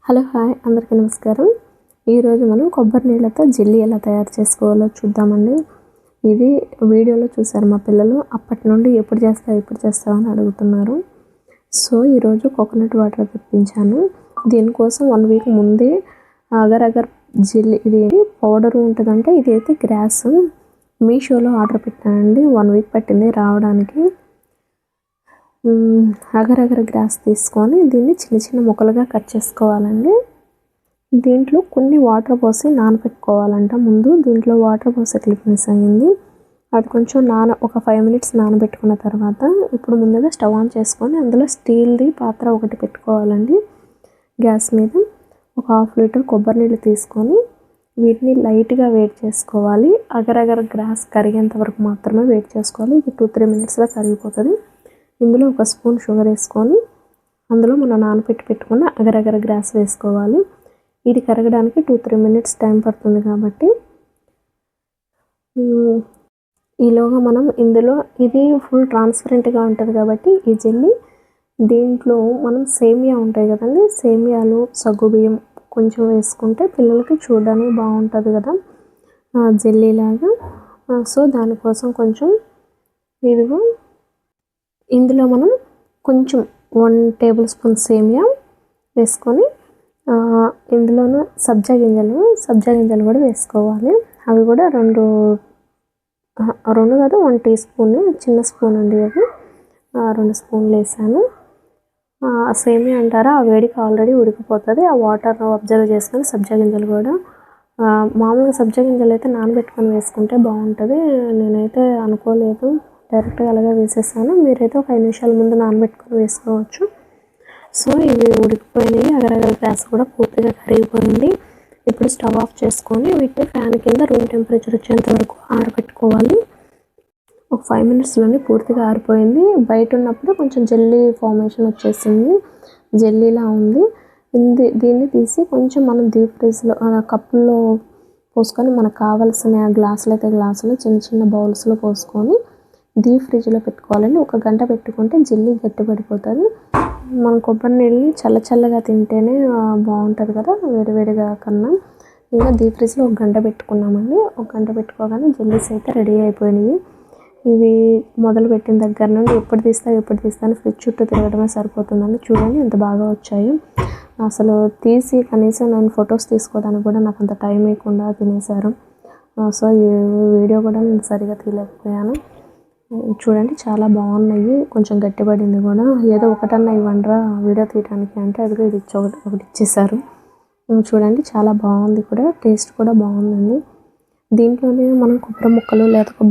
Hello hi అందరికీ నమస్కారం. ఈరోజు మనం కొబ్బరి నీళ్ళతో జెల్లీ ఎలా తయారు చేసుకోవాలో చూద్దామండి. ఇది వీడియోలో చూసారు మా పిల్లలు. అప్పటి నుండి ఎప్పుడు చేస్తావు అని అడుగుతున్నారు. సో ఈరోజు కోకోనట్ వాటర్ తెప్పించాను. దీనికోసం 1 వీక్ ముందే అగర్ అగర్ జెల్లీ ఇది పౌడర్ ఉంటుందంటే ఇదైతే గ్రాస్ మీషోలో ఆర్డర్ పెట్టానండి. 1 వీక్ పట్టింది రావడానికి. అగర్ అగర్ గ్రాస్ తీసుకొని దీన్ని చిన్న చిన్న ముక్కలుగా కట్ చేసుకోవాలండి. దీంట్లో కొన్ని వాటర్ పోసి నానబెట్టుకోవాలంట. ముందు దీంట్లో వాటర్ పోసే క్లిప్ మిస్ అయ్యింది. అది కొంచెం ఒక 5 మినిట్స్ నానబెట్టుకున్న తర్వాత ఇప్పుడు ముందుగా స్టవ్ ఆన్ చేసుకొని అందులో స్టీల్ది పాత్ర ఒకటి పెట్టుకోవాలండి. గ్యాస్ మీద ఒక 1/2 లీటర్ కొబ్బరి నీళ్ళు తీసుకొని వీటిని లైట్గా వేడి చేసుకోవాలి. అగర్ అగర్ గ్రాస్ కరిగేంత వరకు మాత్రమే వేడి చేసుకోవాలి. ఇది 2-3 మినిట్స్లో కరిగిపోతుంది. ఇందులో 1 స్పూన్ షుగర్ వేసుకొని అందులో మనం నానబెట్టుకున్న అగర్ అగర్ గ్రాస్ వేసుకోవాలి. ఇది కరగడానికి 2-3 మినిట్స్ టైం పడుతుంది కాబట్టి ఈలోగా మనం ఇందులో ఇది ఫుల్ ట్రాన్స్పరెంట్గా ఉంటుంది కాబట్టి ఈ జెల్లీ దీంట్లో మనం సేమియా ఉంటాయి కదండి, సేమియాలు సగ్గుబియ్యం కొంచెం వేసుకుంటే పిల్లలకి చూడడానికి బాగుంటుంది కదా జెల్లీ లాగా. సో దానికోసం కొంచెం ఇదిగో ఇందులో మనం కొంచెం 1 టేబుల్ స్పూన్ సేమియా వేసుకొని ఇందులోనూ సబ్జా గింజలు కూడా వేసుకోవాలి. అవి కూడా 2 కాదు 1 టీ స్పూన్, చిన్న స్పూన్ అండి అవి 2 స్పూన్లు వేసాను. సేమియా అంటారా ఆ వేడికి ఆల్రెడీ ఉడికిపోతుంది. ఆ వాటర్ అబ్జర్వ్ చేసుకొని సబ్జా గింజలు కూడా మామూలుగా సబ్జా గింజలు అయితే నానబెట్టుకొని వేసుకుంటే బాగుంటుంది. నేనైతే అనుకోలేదు, డైరెక్ట్గా అలాగే వేసేసాను. మీరైతే ఒక 5 నిమిషాల ముందు నానబెట్టుకొని వేసుకోవచ్చు. సో ఇవి ఉడికిపోయినాయి. అగరగర గ్యాస్ కూడా పూర్తిగా కరిగిపోయింది. ఇప్పుడు స్టవ్ ఆఫ్ చేసుకొని వీటిని ఫ్యాన్ కింద రూమ్ టెంపరేచర్ వచ్చేంత వరకు ఆరబెట్టుకోవాలి. ఒక 5 మినిట్స్లోనే పూర్తిగా ఆరిపోయింది. బయట ఉన్నప్పుడు కొంచెం జెల్లీ ఫార్మేషన్ వచ్చేసింది, జెల్లీలా ఉంది. దీన్ని తీసి కొంచెం మనం డీప్ ఫ్రిడ్జ్లో కప్పుల్లో పోసుకొని మనకు కావాల్సిన గ్లాసులు చిన్న చిన్న బౌల్స్లో పోసుకొని డీప్ ఫ్రిడ్జ్లో పెట్టుకోవాలండి. 1 గంట పెట్టుకుంటే జెల్లీ గట్టిపడిపోతుంది. మనం కొబ్బరి నీళ్ళని చల్లగా తింటేనే బాగుంటుంది కదా వేడివేడిగా కన్నా. ఇంకా డీప్ ఫ్రిడ్జ్లో 1 గంట పెట్టుకున్నామండి. 1 గంట పెట్టుకోగానే జెల్లీస్ అయితే రెడీ అయిపోయినాయి. ఇవి మొదలు పెట్టిన దగ్గర నుండి ఎప్పుడు తీస్తాను ఫ్రిడ్జ్ చుట్టూ తిరగడమే సరిపోతుందండి. చూడండి ఎంత బాగా వచ్చాయి. అసలు తీసి కనీసం నేను ఫొటోస్ తీసుకోవడానికి కూడా నాకు అంత టైం లేకుండా తినేశారు. సో ఈ వీడియో కూడా నేను సరిగా తీయలేకపోయాను. చూడండి చాలా బాగున్నాయి. కొంచెం గట్టిపడింది కూడా. ఏదో ఒకటన్నా ఇవ్వండిరా వీడియో తీయడానికి అంటే అదిగో ఇది ఒకటి ఇచ్చేసారు. చూడండి చాలా బాగుంది కూడా, టేస్ట్ కూడా బాగుందండి. దీంట్లోనే మనం కొబ్బరి ముక్కలు లేదా కొబ్బరి